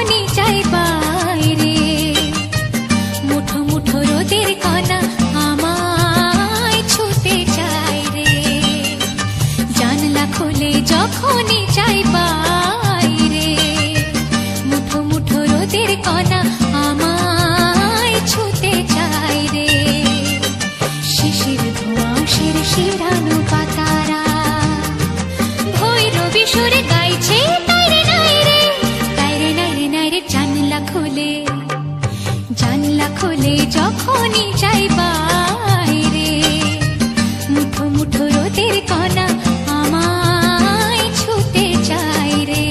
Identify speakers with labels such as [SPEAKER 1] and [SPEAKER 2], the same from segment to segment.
[SPEAKER 1] যখনই যাই বাইরে, মুঠো মুঠো রোদের কণা আমায় ছুতে চায় রে। জানলা খুলে যখনই যাই বাইরে, মুঠো মুঠো রোদের কণা আমায় ছুতে চায় রে। শিশির ধোঁয়া শিরশিরানো পাতারা ভৈরবী সুরে গাইছে তাইরে নাইরে, তাইরে নাইরে নাইরে। জানলা খুলে যখনই যাই বাইরে, মুঠো মুঠো রোদের কণা আমায় ছুতে চায় রে।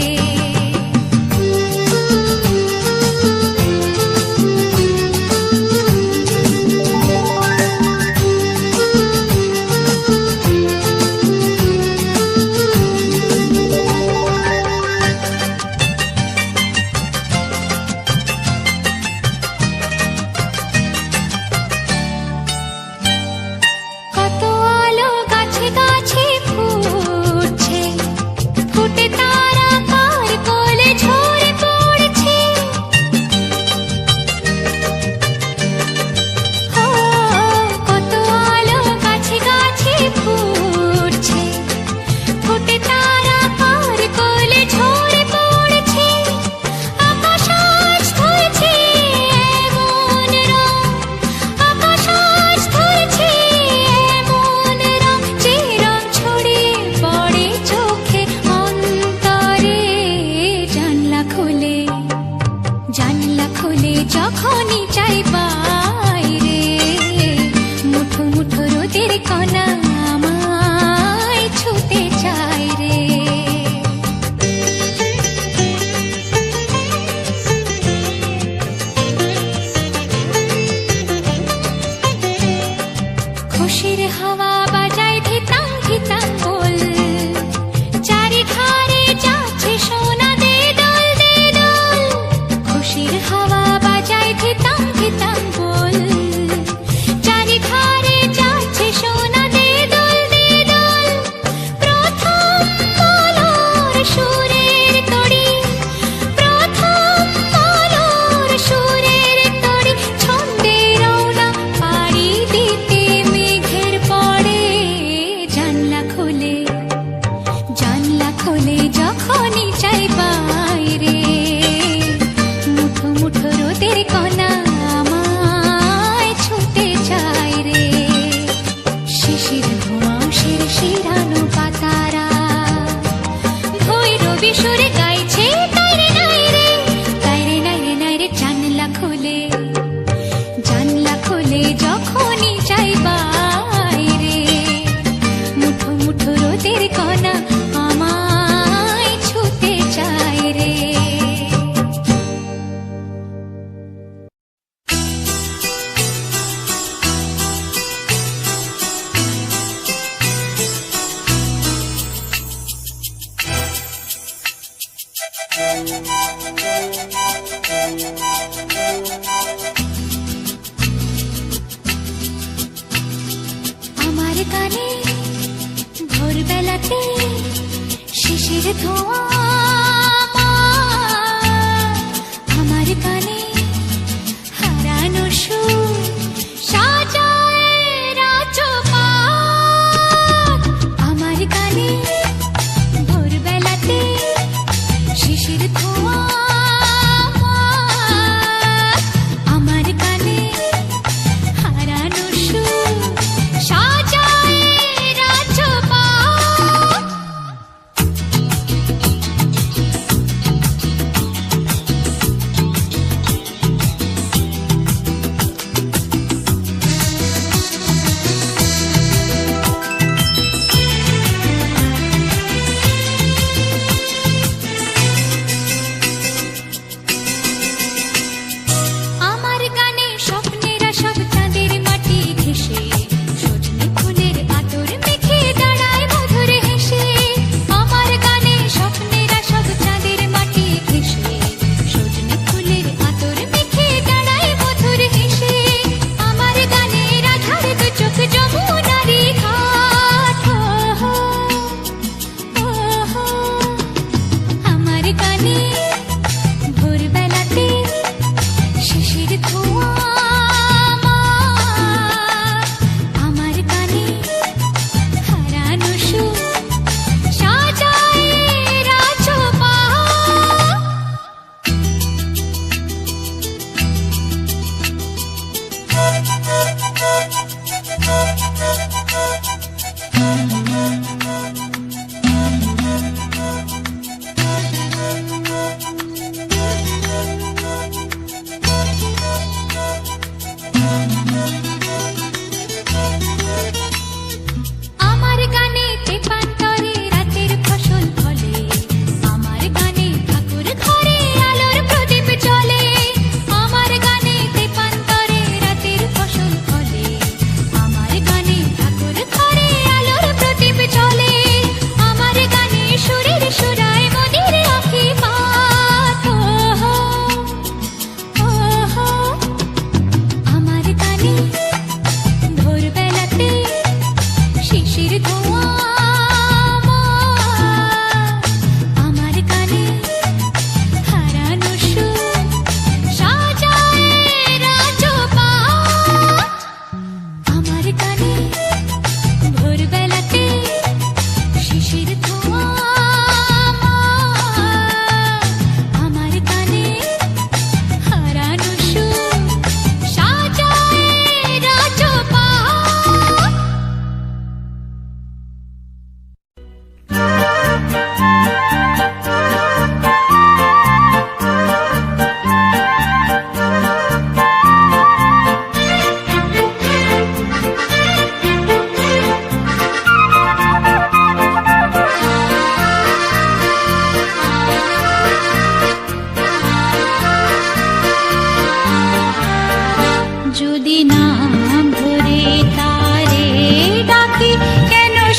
[SPEAKER 1] জানলা খুলে যখনই যাই বাইরে, মুঠো মুঠো রোদের কণা আমায় ছুতে চায় রে। খুশির হাওয়া বাজায় ধিতাং ধিতাং বল, চারিধারে যাচ্ছে সোনা দে দল দে দল। খুশির হাওয়া বাজায় ধিতাং ধিতাং বল, চারিধারে যাচ্ছে সোনা দে দল দে দল। প্রথম আলোর সুরের তড়ি, প্রথম আলোর সুরের তড়ি, ছন্দে রওনা পাড়ি দিতে মেঘের পড়ে। জানলা খুলে যখনই যাই বাইরে, মুঠো মুঠো রোদের কণা আমায় ছুতে চায় রে। শিশির ধোঁয়া শিরশিরানো পাতারা ভৈরবী সুরে গাইছে তাইরে নাইরে, তাইরে নাইরে নাইরে। জানলা খুলে যখনই যাই বাইরে, মুঠো মুঠো রোদের কণা আমায় ছুতে চায় রে। আমার কানে ভোরবেলাতে শিশির ধোঁয়া, আমার কানে হারানো সুর সাজায় রাজপাট। আমার কানে ভোরবেলাতে শিশির ধোঁয়া, আমার কানে হারানো সুর সাজায় রাজপাট।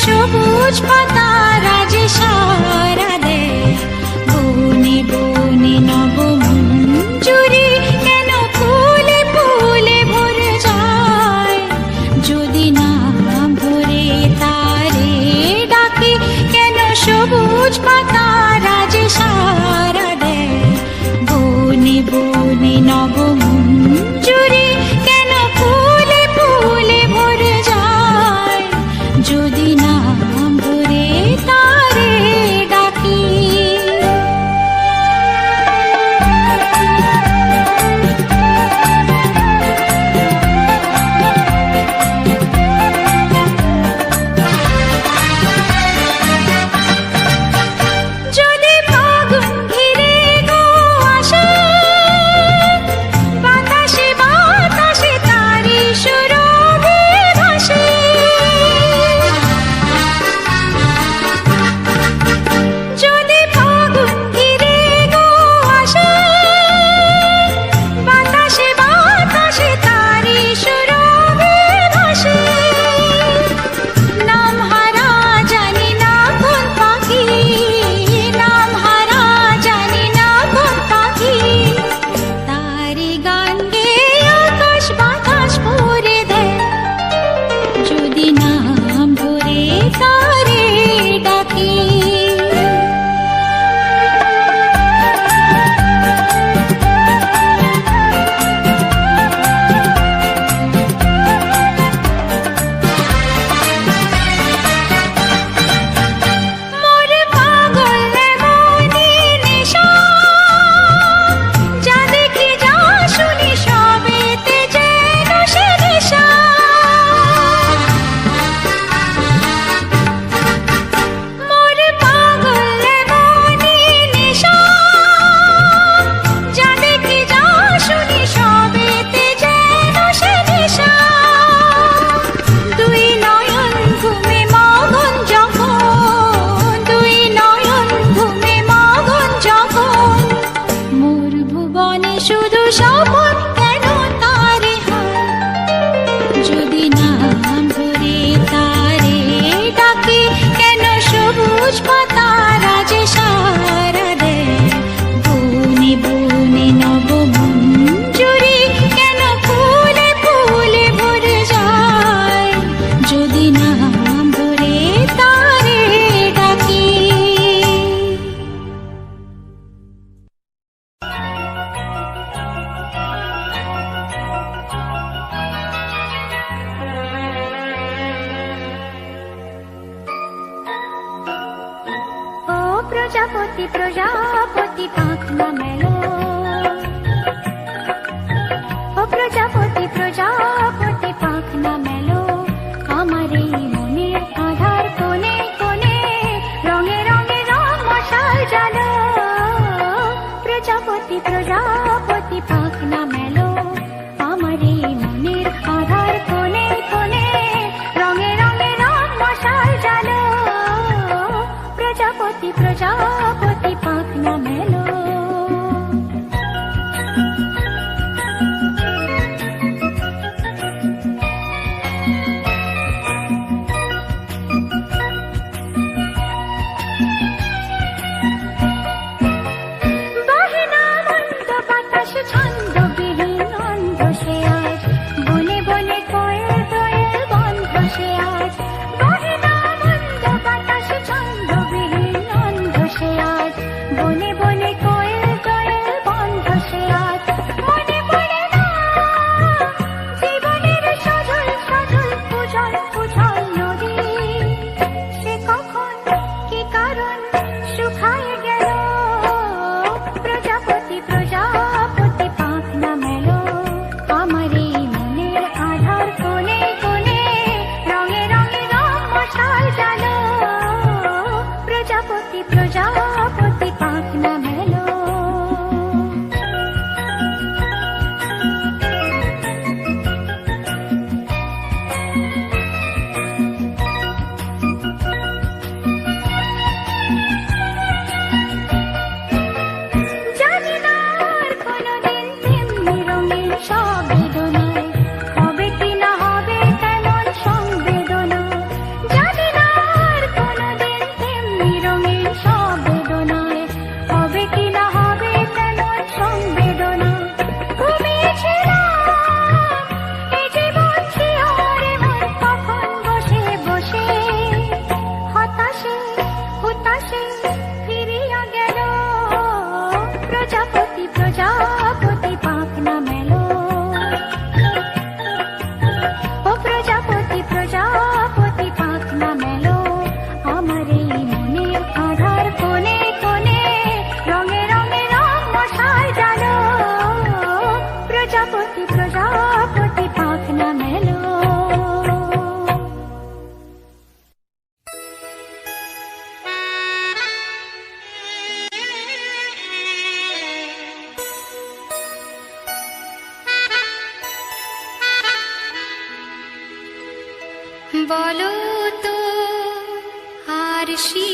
[SPEAKER 1] সবুজ পাতা রাজে সারা দেয়, বনে বনে নবমঞ্জুরি কেন ফুলে ফুলে ভরে যায়। যদি নাম ধরে তারে ডাকি, কেন সবুজ পাতা রাজে সারা দেয়, বনে বনে নবমঞ্জুরি কেন ফুলে ফুলে ভরে যায়। যদি নাম ধরে তারে ডাকি। যদি ফাগুন ঘিরে গো আসে, বাতাসে বাতাসে তারি সুরভি ভাসে। যদি ফাগুন ঘিরে গো আসে, বাতাসে বাতাসে তারি সুরভি ভাসে। নাম হারা জানি না কোন পাখি, নাম হারা জানি না কোন পাখি, তারি গান গেয়ে আকাশ বাতাস ভরে দেয়। যদি নাম ধরে তারে ডাকি। মোর পাগল মনে নেশা, যা দেখি যা শুনি সবেতে যেন সে নেশা। মোর পাগল মনে নেশা, যা দেখি যা শুনি সবেতে যেন সে নেশা। দুই নয়ন ঘুমে মগন যখন, দুই নয়ন ঘুমে মগন যখন, মোর ভুবনে শুধু স্বপন কেন তারে হয়। যদি নাম ধরে তারে ডাকি, কেন সবুজ পাতা রাজে সারা দেয়, বনে বনে নবমঞ্জুরি কেন ফুলে ফুলে ভরে যায়। যদি নাম ধরে তারে ডাকি। ও প্রজাপতি প্রজাপতি পাখনা মেলো, ও প্রজাপতি প্রজাপতি পাখনা মেলো, আমার এই মনের আধার কোণে কোণে রঙে রঙে রং মশাল জ্বালো। প্রজাপতি প্রজাপতি পাখনা মেলো, আমার এই মনের আধার কোণে কোণে রঙে রঙে রং মশাল জ্বালো। প্রজাপতি প্রজাপতি পাখনা মেলো। বলো তো আরশি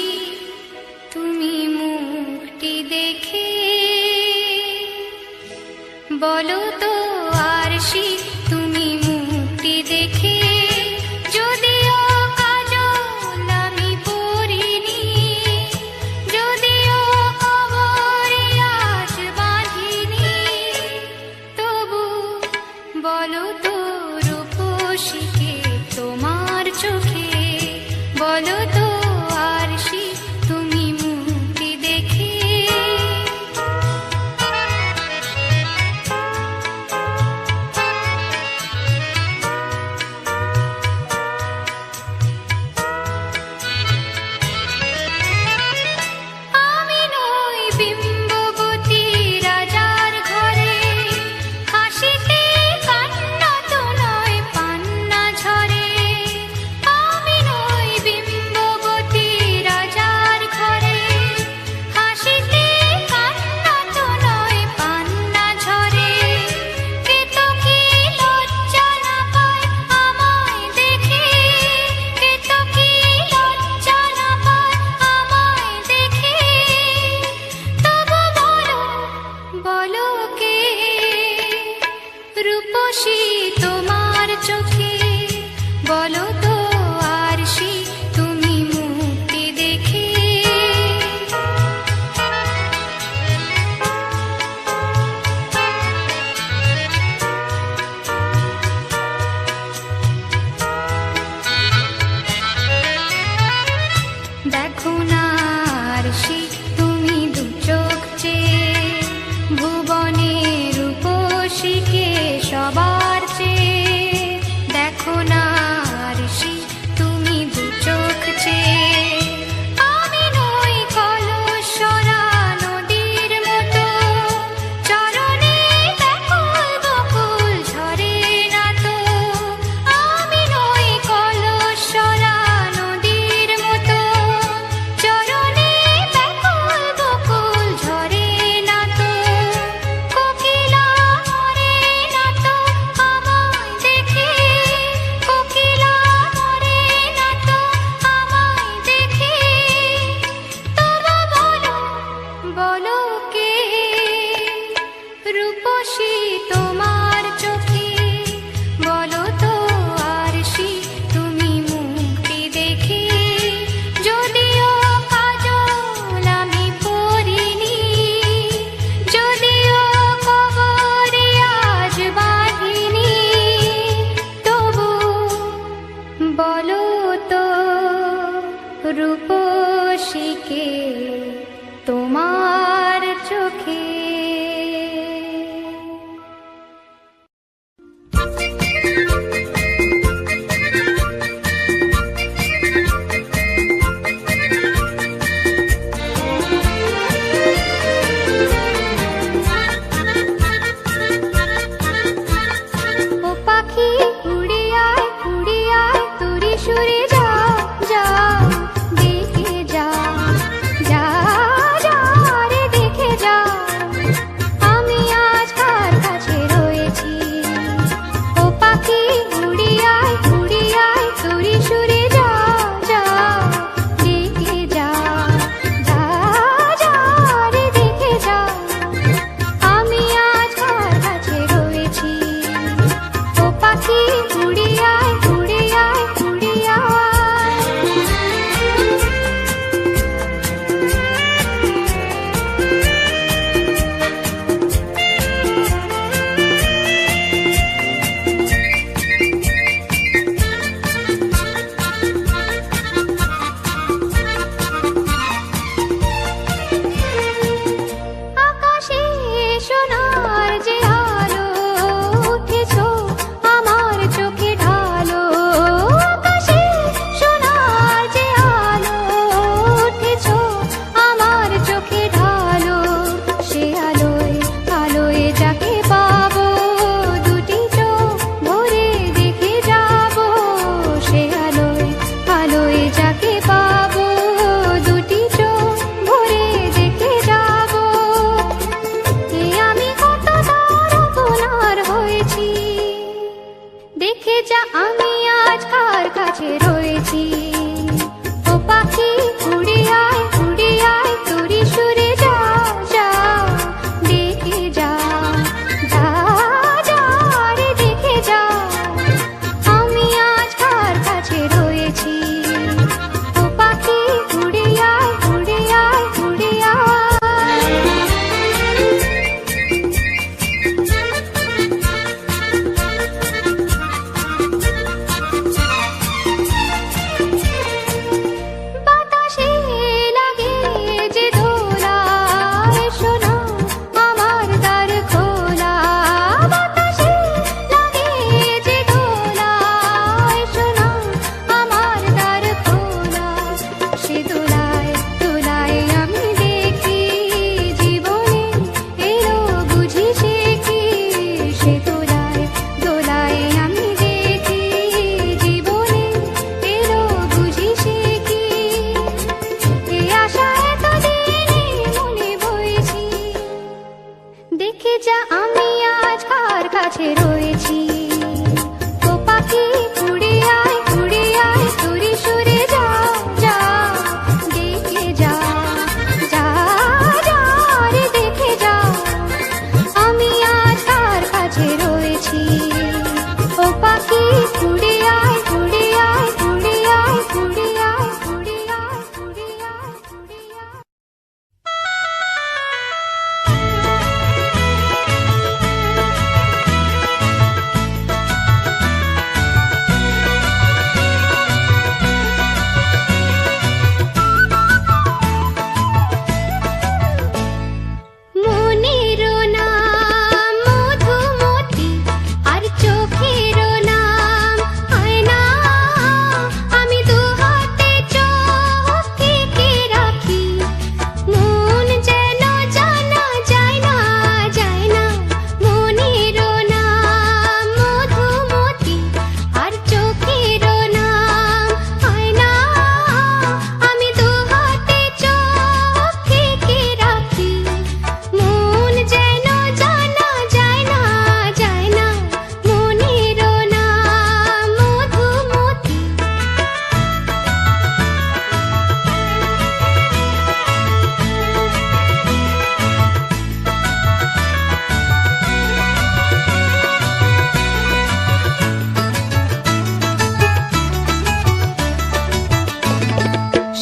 [SPEAKER 1] তুমি মুখটি দেখে, বলো তো আরশি তুমি মুখটি দেখে, যদিও কাজল আমি পরিনি, যদিও কবরে আজ বাঁধিনি, তবু বলো তো রূপসীকে তোমার চোখে, বলো তো আরশি তুমি মুক্তি দেখে। আমি নই বিম্ববতী রাজার ঘরে, হাসিতে কান্না তো নয় পান্না ঝরে। আমি নই বিম্ববতী রাজার ঘরে, হাসিতে কান্না তো নয় পান্না ঝরে। কে তো কি লজ্জা না পায় আমায় দেখে, কে তো কি লজ্জা না পায় আমায় দেখে, তবু বলো বলো কে রূপসী তোমার চোখে, বলো তো আরশি তুমি মুক্তি দেখে। দেখো না আরশি তুমি দু চোখ চেয়ে, ভুবনের রূপসীকে সবার চেয়ে। দেখো না আরশি তুমি দু চোখ চেয়ে, আমি নই কলসরা নদীর মতো, চরণে ব্যাকুল বকুল ঝরে না তো। আমি নই কলসরা নদীর মতো, চরণে ব্যাকুল বকুল ঝরে না তো। কোকিলা মরে না তো আমায় দেখে, কোকিলা মরে না তো আমায় দেখে, তবু বলো বলো কে রূপসী তোমার চোখে, বলো তো আরশি তুমি মুক্তি দেখে, যদিও কাজল আমি পরিনি, যদিও কবরে আজ বাঁধিনি, তবু বলো তো রূপসীকে তোমার চোখে। ও পাখি উড়ে আয় তুরি সুরে যা যা, দেখে যা যা যা রে দেখে যা, আমি আজ কার কাছে রয়েছি। ও পাখি উড়ে আয় তুরি সুরে যা যা, দেখে যা যা যা রে দেখে যা, আমি আজ কার কাছে রয়েছি। ও পাখি উড়ে আয় উড়ে আয় উড়ে আয়। আকাশে সোনার যে আলো উঠেছো আমার চোখে ঢালো, আকাশে সোনার যে আলো উঠেছো আমার চোখে ঢালো। সে আলোয় আলোয় যাকে পাবো দুটি চোখ ভরে দেখে যাবো, সে আলোয় আলোয় যাকে পাবো দুটি চোখ ভরে দেখে যাবো। এ আমি কত তার হয়েছি, দেখে যা আমি আজ কার কাছে রয়েছি। রয়েছি। ও পাখি উড়ে আয় তোরি সুরে যা যা দেখে যা যা যা রে দেখে যা আমি আজ কার কাছে রয়েছি। ও পাখি উড়ে আয় উড়ে আয় উড়ে আয়। বাতাসে লাগে যে দোলা এসো না আমার দ্বার খোলা। বাতাসে লাগে যে দোলা এসো না আমার দ্বার খোলা। সে দোলায় দোলায় আমি দেখি জীবনে এলো বুঝি সে কি। সে দোলায় দোলায় আমি দেখি জীবনে এলো বুঝি সে কি। এ আশা এতদিনে মনে বইছি। দেখে যা আমি আজ কার কাছে রয়েছি। ও পাখি উড়ে আয় তোরি সুরে যা যা দেখে যা যা যা রে দেখে যা আমি আজ কার কাছে রয়েছি। ও পাখি উড়ে আয় উড়ে আয় উড়ে আয় উড়ে আয় উড়ে আয় উড়ে আয় উড়ে আয়। মনের নাম মধুমতি আর চোখের নাম আয়না। আমি দু হাতে চোখ ঢেকে রাখি মন যেন জানা যায় না যায় না। মনের নাম মধুমতি আর চোখের নাম আয়না। আমি দু হাতে চোখ ঢেকে রাখি মন যেন জানা যায় না যায় না। মনের নাম মধুমতি।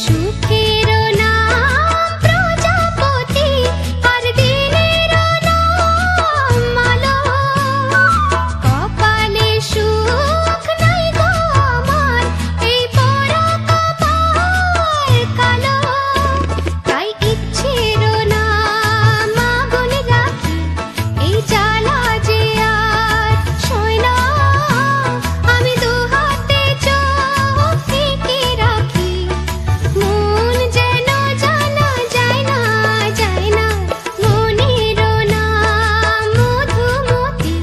[SPEAKER 1] সুখের নাম প্রজাপতি আর দিনের নাম আলো। কপালে সুখ নাই গো আমার এই পোড়া কপাল কালো। তাই ইচ্ছের নাম আগুন রাখি এই জ্বালা যে আর সয় না। আমি দু হাতে চোখ ঢেকে রাখি মন যেন জানা যায় না যায় না। মনের নাম মধুমতি।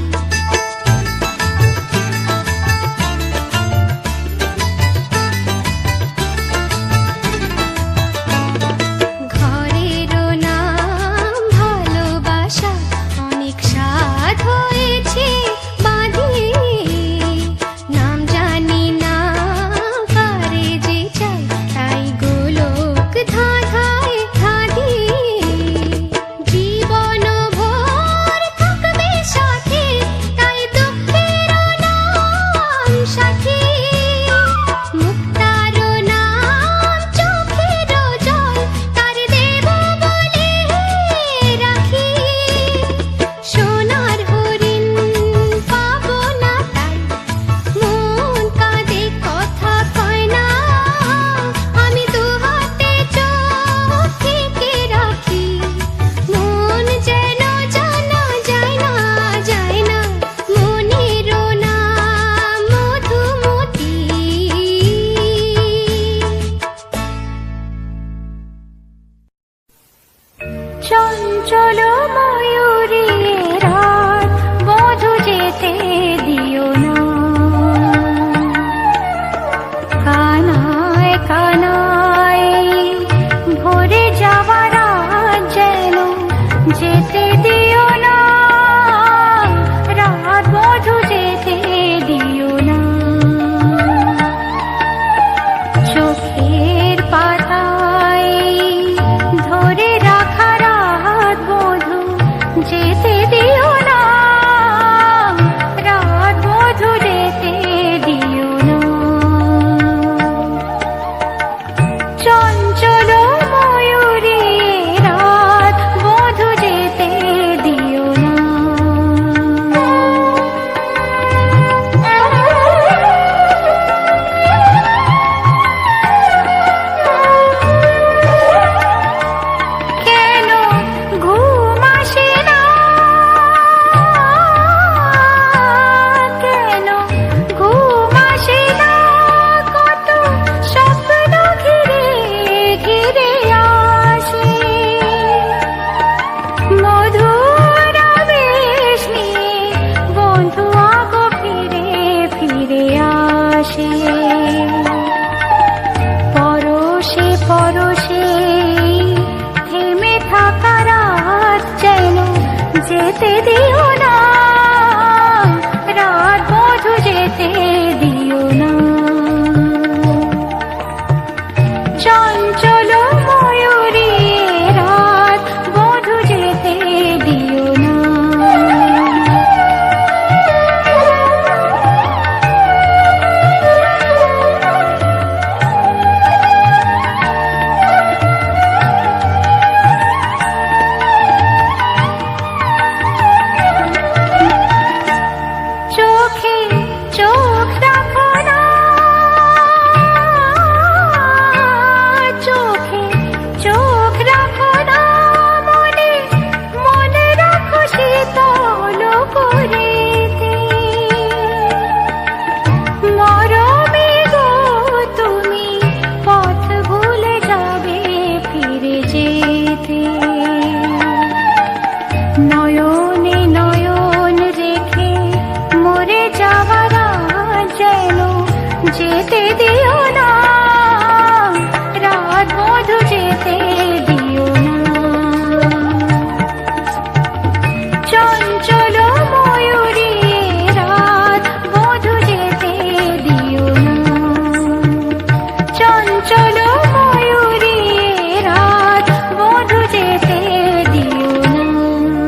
[SPEAKER 1] ঘরের নাম ভালোবাসা অনেক স্বাদ হয়েছে বাঁধিয়ে। নাম জানি না কারে যে চাই তাই গোলক ধাঁধায় ধাঁধিয়ে। জীবন ভোর থাকবে সাথে তাই দুঃখের নাম সাথী। মুক্তার নাম চোখের জল তার দেব বলে রাখি। সোনার হরিণ পাবো না তাই মন কাঁদে কথা কয় না। আমি দু হাতে চোখ ঢেকে রাখি মন যেন জানা যায় না যায় না। মনের নাম মধুমতি। চঞ্চল ময়ূরী রাত বধূ যেতে দিও না। কানায় কানায় ভরে যাওয়া রাত যেন যেতে দিও না। রাত বধূ যেতে দিও না। চঞ্চল ময়ূরী রাত বধূ যেতে দিও না।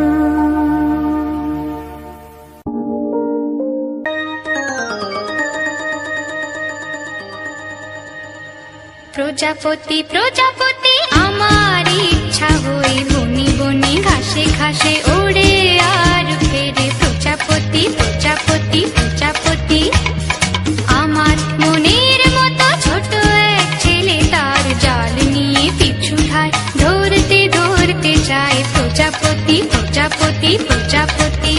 [SPEAKER 1] প্রজাপতি প্রজাপতি আমার ইচ্ছা হই বনে বনে ঘাসে ঘাসে ওড়ে আর ফেরে। প্রজাপতি প্রজাপতি প্রজাপতি আমার মনের মতো ছোট এক ছেলে তার জাল নিয়ে পিছু ধায় ধরতে ধরতে যায়। প্রজাপতি প্রজাপতি প্রজাপতি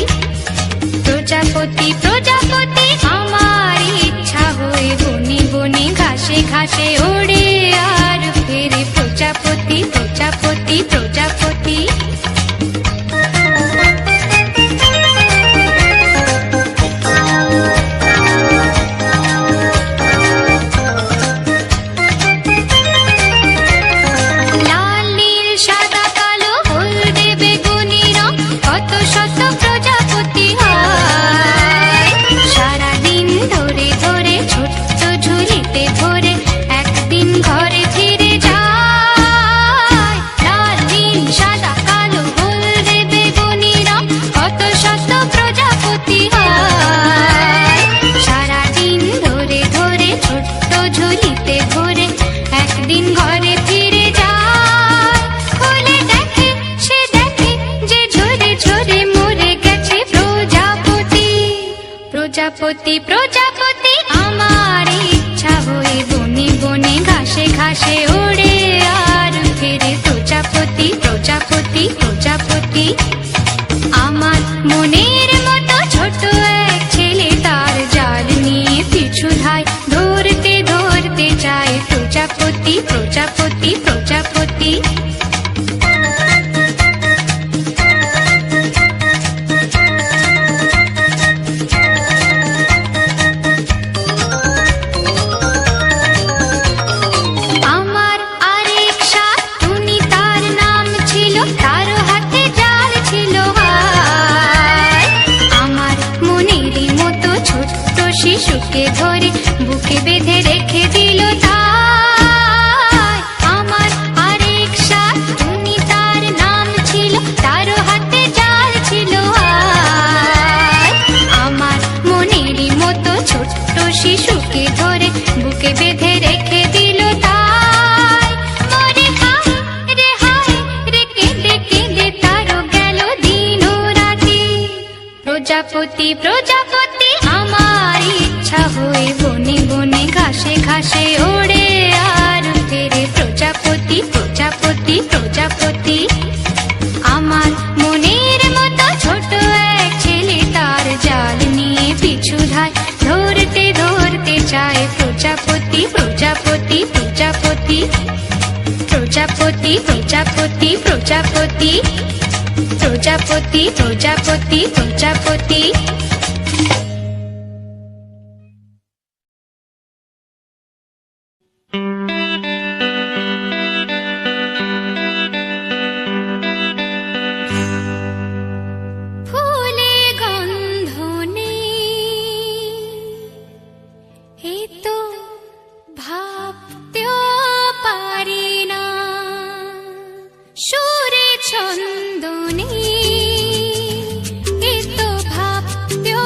[SPEAKER 1] প্রজাপতি প্রজাপতি আমার ইচ্ছা হয়ে বনে বনে ঘাসে ঘাসে ওড়ে আর ফেরে। প্রজাপতি প্রজাপতি প্রজাপতি লাল নীল সাদা কালো হলদে বেগুনি রং কত শত প্রজাপতি হয়। সারাদিন ধরে ধরে ছোট্ট ঝুলিতে ভরে একদিন ঘরে ফিরে যায়। লাল নীল সাদা কালো হলদে বেগুনি রং কত শত প্রজাপতি হয়। সারাদিন ধরে ধরে ছোট্ট ঝুলিতে ভরে একদিন ঘরে ফিরে যায়। খুলে দেখে সে দেখে যে ঝরে ঝরে মরে গেছে প্রজাপতি। প্রজাপতি প্রজাপতি আমার ইচ্ছা হয়ে বনে বনে ঘাসে ঘাসে ওড়ে আর ফেরে। প্রজাপতি প্রজাপতি প্রজাপতি আমার মনের মতো ছোট এক ছেলে তার জাল নিয়ে পিছু ধায় ধরতে ধরতে যায়। প্রজাপতি প্রজাপতি প্রজাপতি আমার আরেক সাথী তার নাম ছিল, তারও হাতে জাল ছিল হায়। আমার মনেরই মতো ছোট্ট শিশুকে ধরে বুকে বেঁধে রেখে দিল তাই। আমার আরেক সাথী তার নাম ছিল, তারও হাতে জাল ছিল হায়। আমার মনেরই মতো ছোট্ট শিশুকে ধরে বুকে বেঁধে রেখে দিল তাই। মরে হায় রে কেঁদে কেঁদে তারও গেল দিন ও রাতি। প্রজাপতি প্রজাপতি আমার ইচ্ছা হয়ে বনে বনে ঘাসে ঘাসে ওড়ে আর ফেরে। প্রজাপতি প্রজাপতি প্রজাপতি আমার মনের মতো ছোট এক ছেলে তার জাল নিয়ে পিছু ধায় ধরতে ধরতে যায়। প্রজাপতি প্রজাপতি প্রজাপতি প্রজাপতি প্রজাপতি প্রজাপতি প্রজাপতি প্রজাপতি প্রজাপতি ফুলে গন্ধ নেই এ তো ভাবতেও পারি না। সুরে ছন্দ নেই এ তো ভাবতেও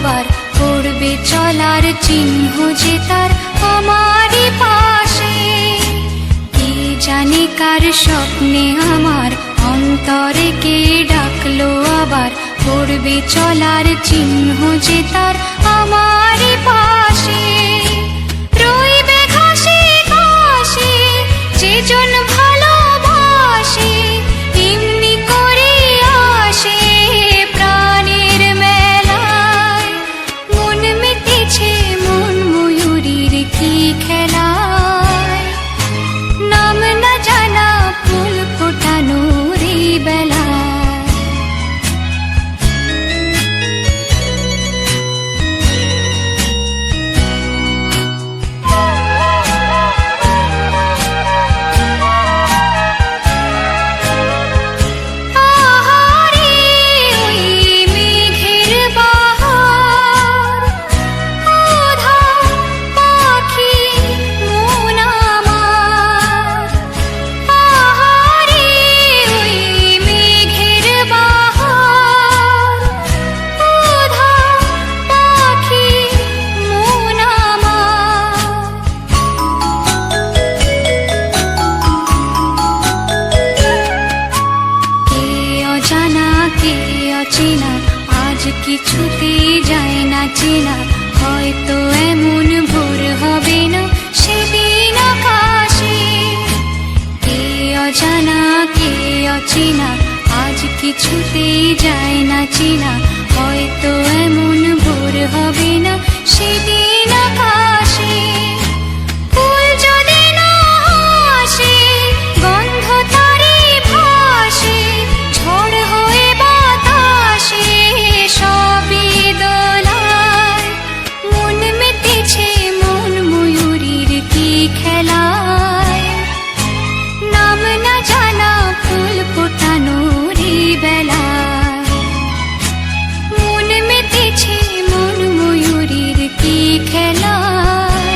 [SPEAKER 1] আবার পড়বে চলার চিহ্ন যে তার আমারই পাশে। কে জানে কার স্বপ্নে আমার অন্তরে কে ডাকলো আবার পড়বে চলার চিহ্ন যে তার আমারই পাশে। রইবে ঘাসে ঘাসে যেজন ভালোবাসে এমনি করে আসে প্রাণের মেলায়। মন মেতেছে মন ময়ূরীর কি খেলায়, নাম না জানা ফুল ফোটানো রে বেলায়। অচেনা আজ কিছুতে যায় না চেনা, হয়তো এমন ভোর হবে না সেদিন আকাশে। কে অজানা কে অচেনা আজ কিছুতে যায় না চেনা, হয়তো এমন ভোর হবে না সেদিন আকাশে। ফুল যদি না আসে গন্ধ তারে ভাসে, ঝড় হয়ে বাতাসে সবই দোলায়। মন মেতেছে মন ময়ূরীর কি খেলায়, নাম না জানা ফুল ফোটানো রে বেলায়। মন মেতেছে মন ময়ূরীর কি খেলায়।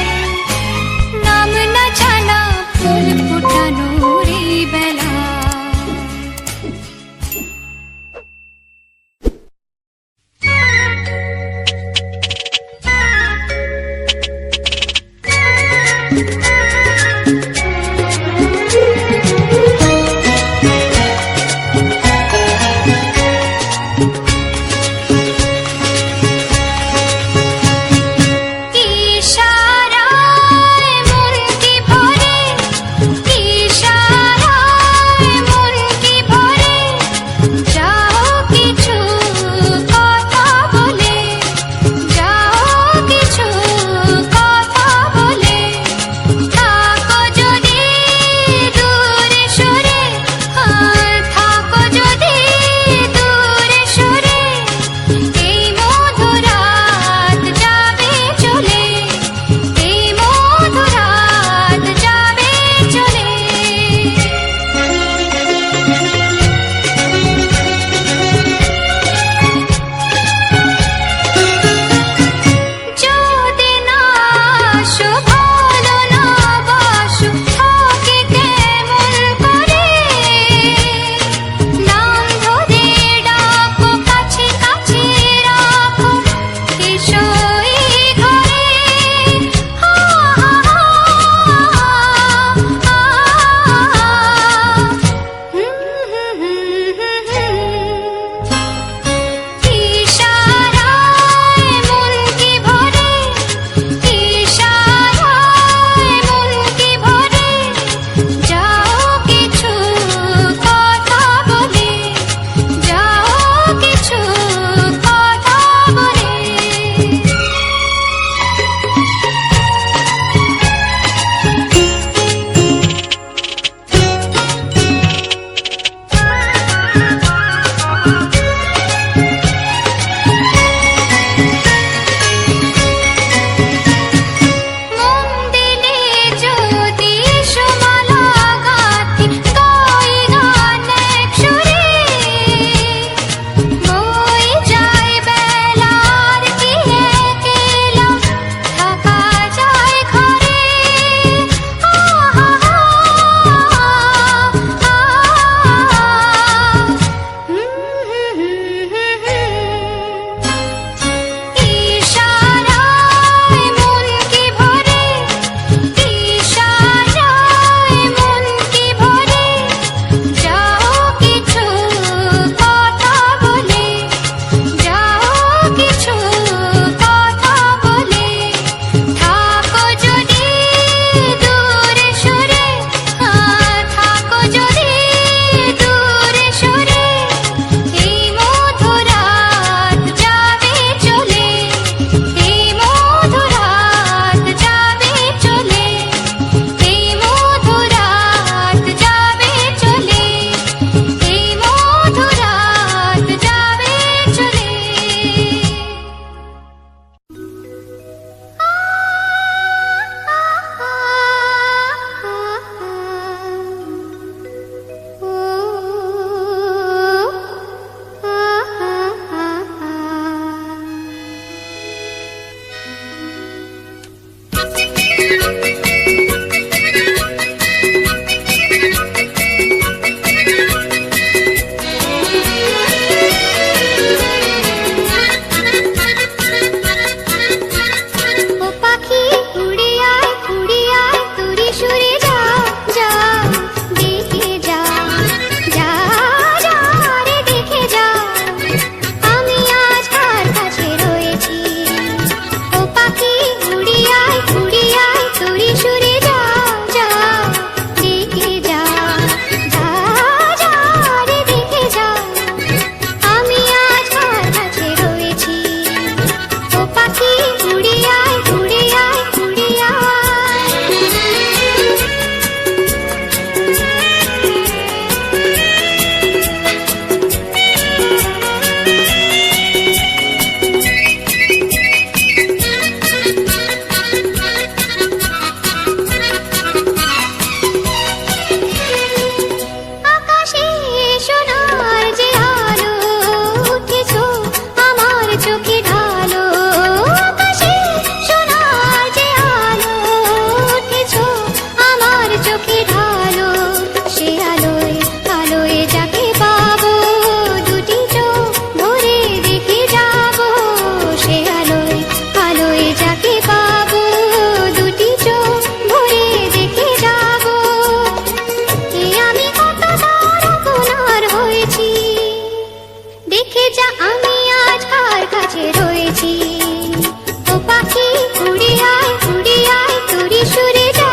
[SPEAKER 1] দেখে যা আমি আজ কার কাছে রয়েছি। ও পাখি উড়ে আয় তোরি সুরে যা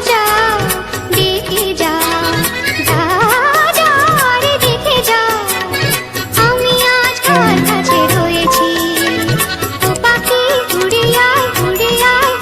[SPEAKER 1] যা, দেখে যা যা যা রে দেখে যা, আমি আজ কার কাছে রয়েছি। ও পাখি উড়ে আয় উড়ে আয়।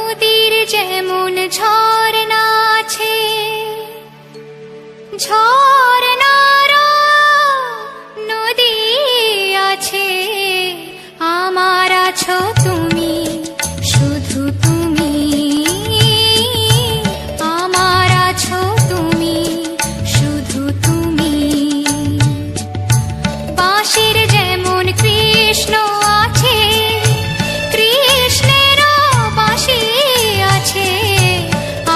[SPEAKER 1] নদীর যেমন ঝরনা আছে, ঝরনার নদী আছে, আমার আছো তুমি, শুধু তুমি, আমার আছো তুমি, শুধু তুমি। বাঁশির যেমন কৃষ্ণ আছে, কৃষ্ণেরও বাঁশি আছে,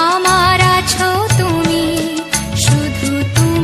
[SPEAKER 1] আমার আছো তুমি, শুধু তুমি।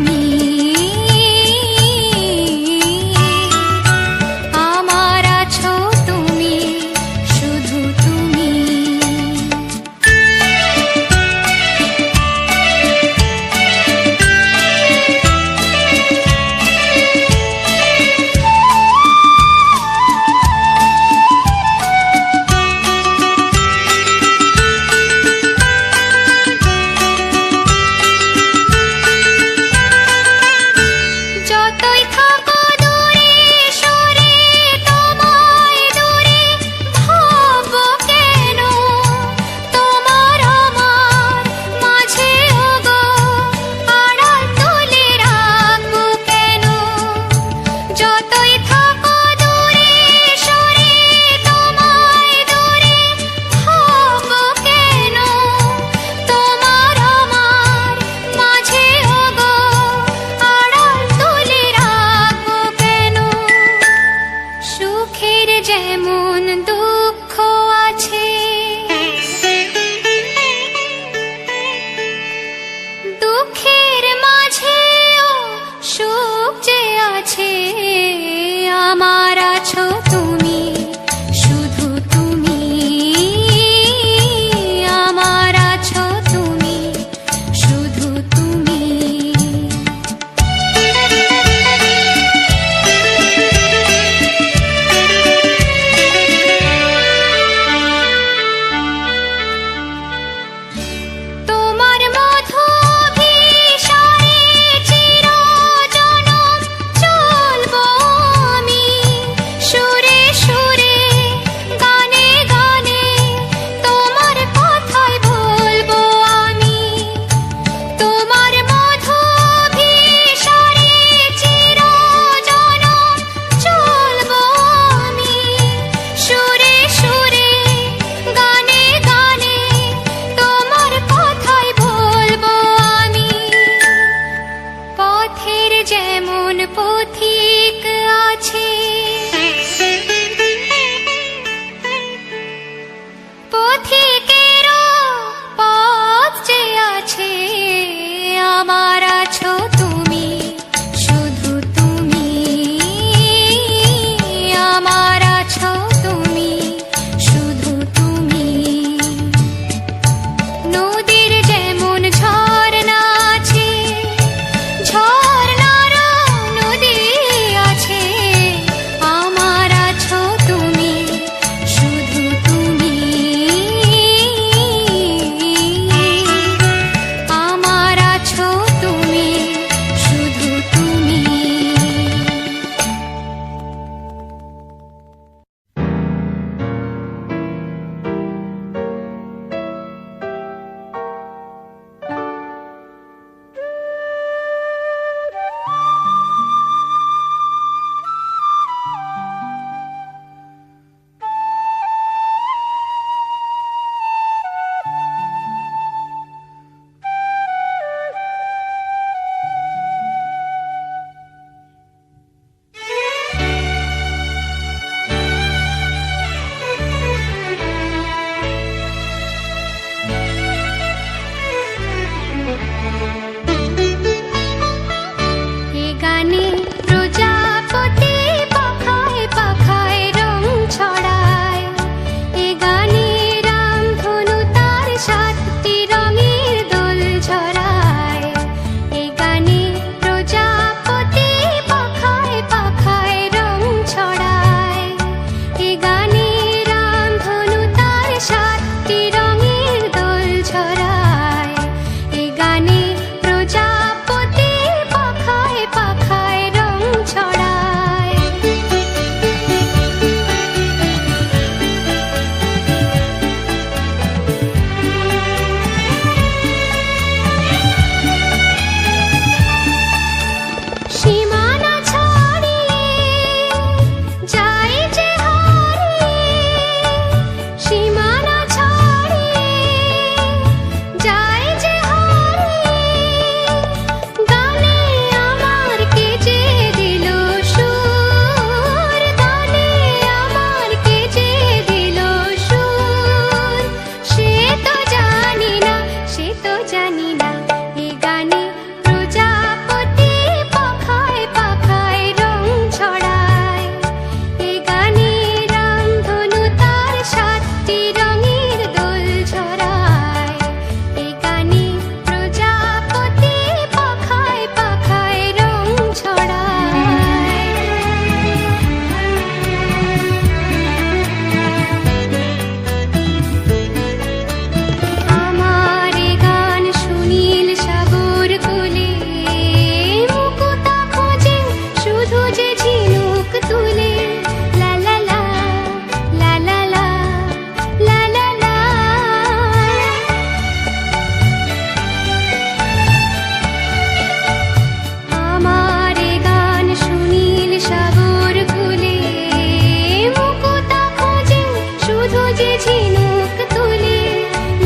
[SPEAKER 1] যে ঝিনুক তুলে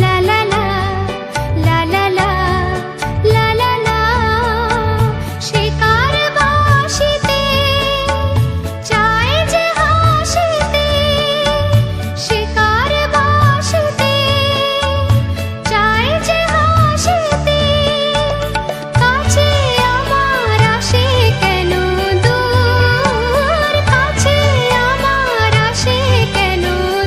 [SPEAKER 1] লা লা লা লা লা লা লা লা লা সে কার বাঁশিতে চায় যে হাসিতে সে কার বাঁশিতে চায় যে হাসিতে কাছে আমার আসে কেন দূর কাছে আমার আসে কেন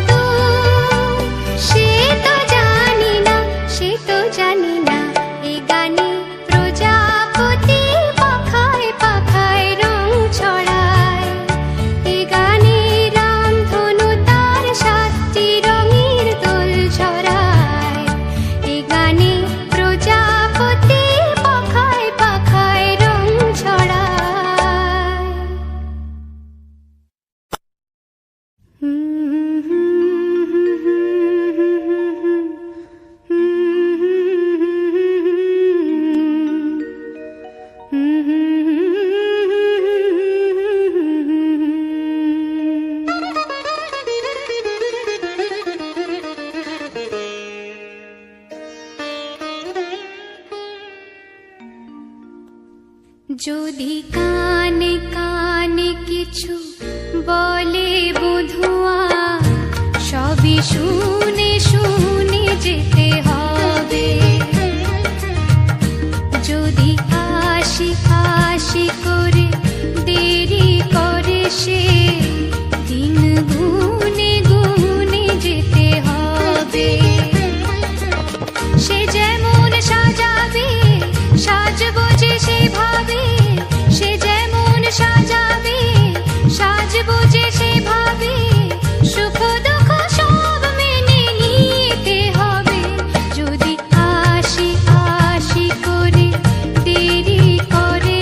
[SPEAKER 1] দূর সে তো জানি না সে তো জানি না এ গানে প্রজাপতি পাখায় পাখায় রং ছড়ায় এ গানে রামধনু তার 7টি রঙের দোল ছড়ায় এ গানে প্রজাপতি পাখায় পাখায় রং ছড়ায় যদি কানে কানে কিছু বলে বধুয়া সবই শুনে শুনে যেতে হবে যদি আশি আশি করে দেরি করে সে দিন গুনে গুনে যেতে হবে সে যেমন সাজাবে সাজবো যে সেভাবে সে যেমন সাজাবে সাজবো যে সেভাবে সুখ দুঃখ সব মেনে নিতে হবে যদি আশি আশি করে দেরি করে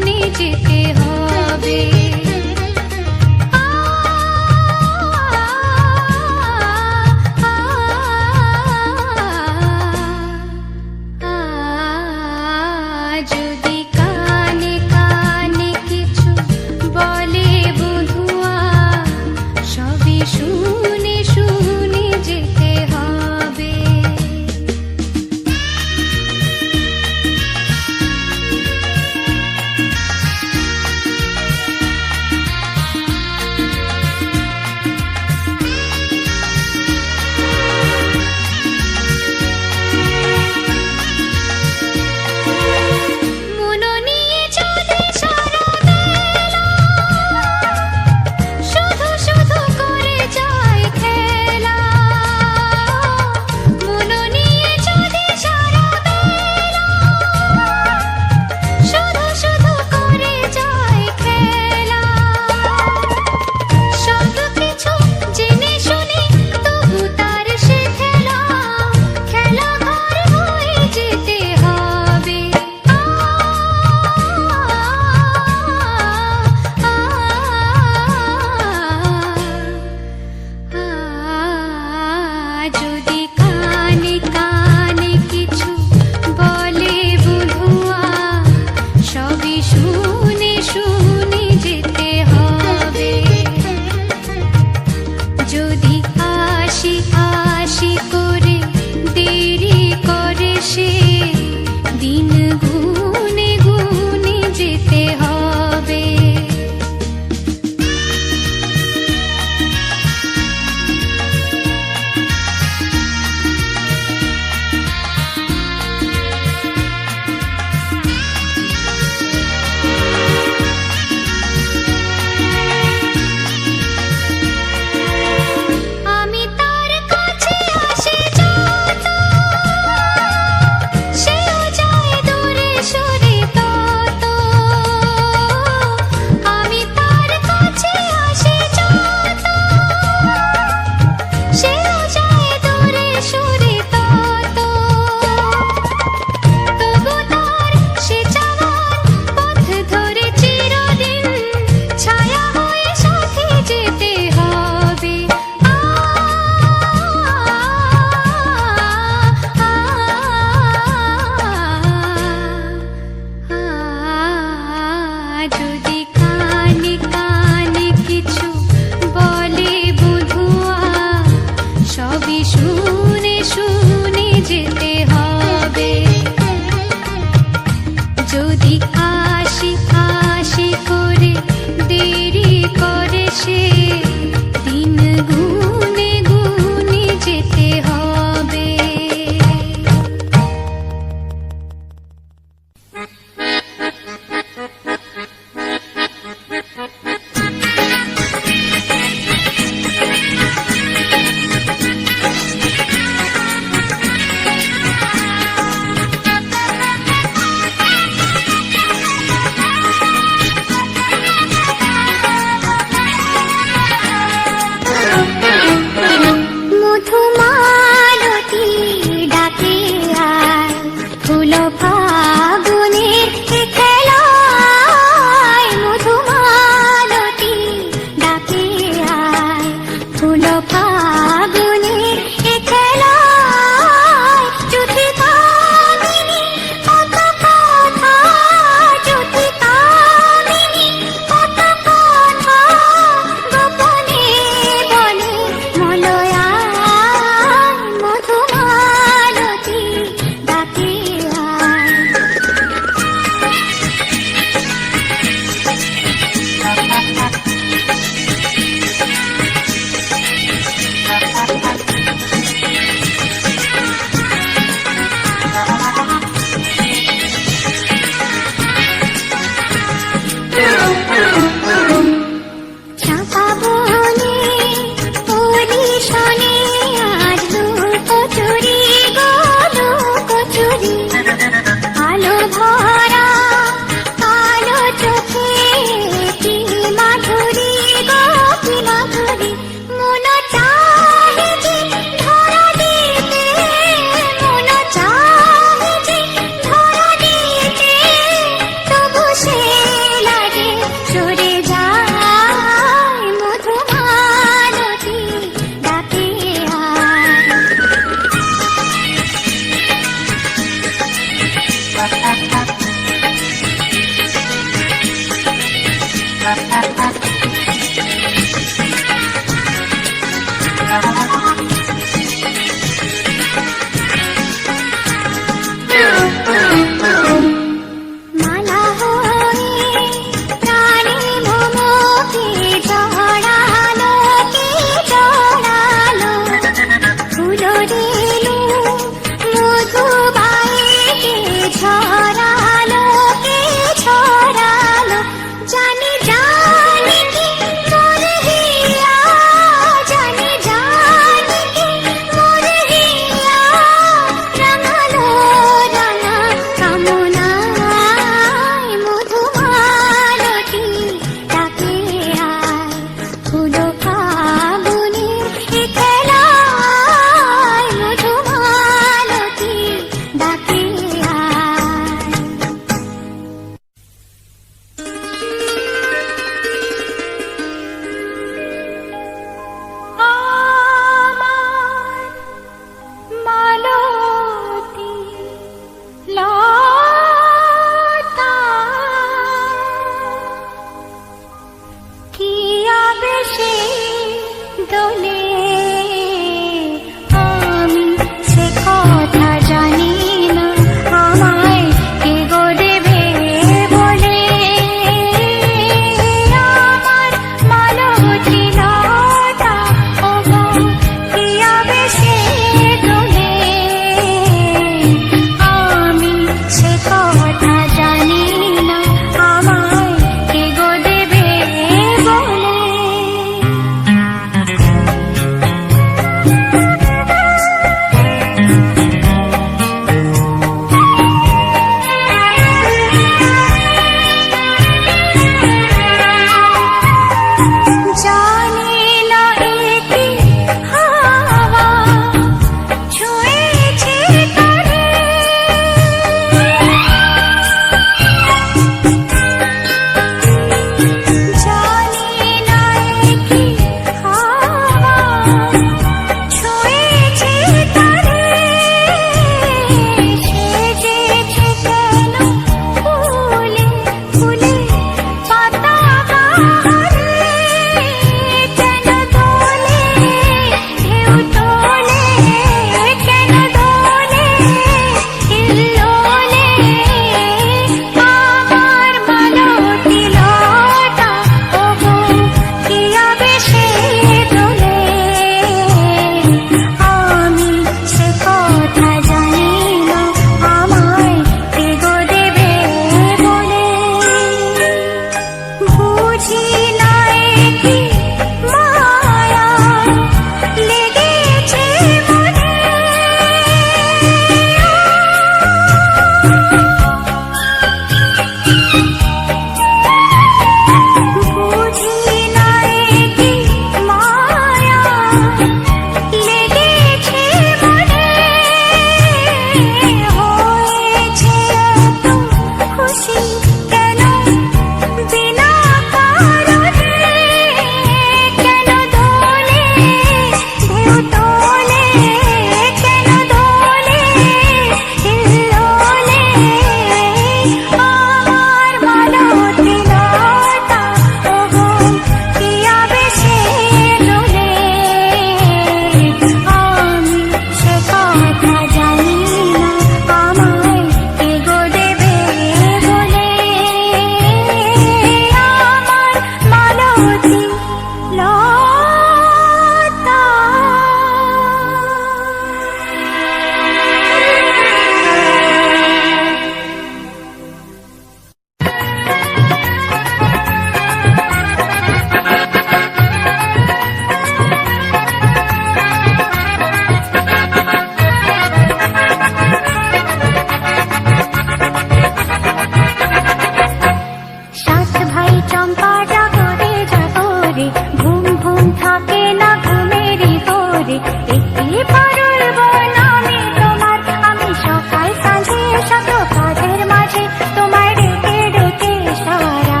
[SPEAKER 1] থাকে না ঘুমেরই ঘোরে, একটি পারুল বনামে তোমার আমি সকাল সাঁঝে শত কাজের মাঝে তোমায় ডেকে ডেকে সারা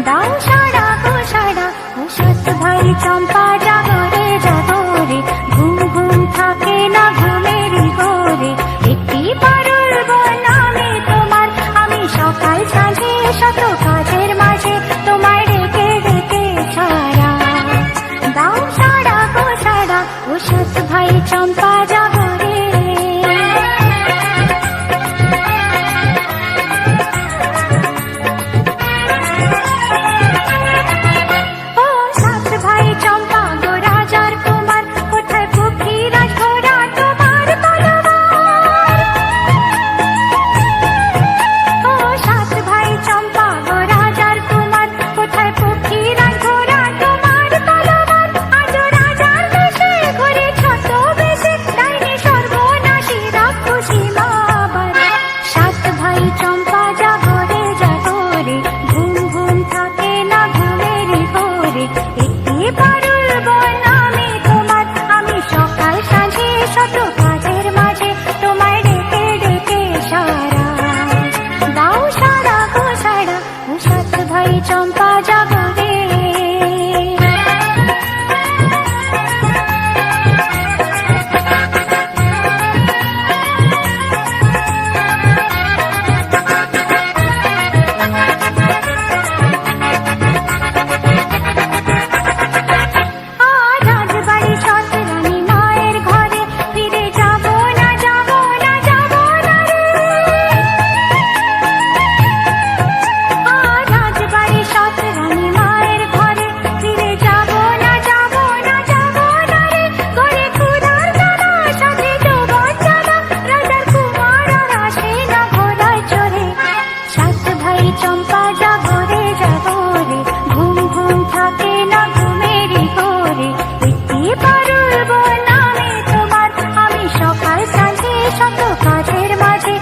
[SPEAKER 1] দাও সারা গো সারা। ও সাত ভাই চম্পা জাগরে জাগরে, ঘুম ঘুম থাকে না ঘুমেরই ঘোরে, একটি পারুল বনামে তোমার আমি সকাল সাঁঝে শত কাজের মাঝে তোমায় ডেকে ডেকে সারা দাও সারা গো সারা। ও সাত ভাই চম্পা জাগরে। ও সাত ভাই চম্পা গো রাজার কুমার, কোথায় পক্ষীরাজ ঘোড়া তোমার তলোয়ার। ও সাত ভাই চম্পা গো রাজার কুমার, কোথায় পক্ষীরাজ ঘোড়া তোমার তলোয়ার। আজ রাজার দেশে ঘুরে ছদ্মবেশে, ডাইনি সর্বনাশী রাক্ষসী মাবার। সাত ভাই চম্পা জাগরে জাগরে, ঘুম ঘুম থাকে না ঘুমেরই ঘোরে, একটি পারুল বনামে তোমার আমি সকাল সাঁঝে শত কাজের মাঝে তোমায় ডেকে ডেকে সারা দাও সারা গো সারা। ও সাত ভাই চম্পা জাগরে। রাজবাড়ি সৎ রানী মায়ের ঘরে, ফিরে যাব না যাব না যাব না রে। রাজবাড়ি সৎ রানী মায়ের ঘরে, ফিরে যাব না যাব না যাব না রে। ঘরে ক্ষুধার জ্বালা, সাথে যৌবন জ্বালা, রাজার কুমার আর আসে না ঘোড়ায় চড়ে। সাত ভাই চম্পা জাগরে জাগরে, ঘুম ঘুম থাকে না ঘুমেরই ঘোরে, একটি পারুল বনামে তোমার আমি সকাল সাঁঝে শত কাজের মাঝে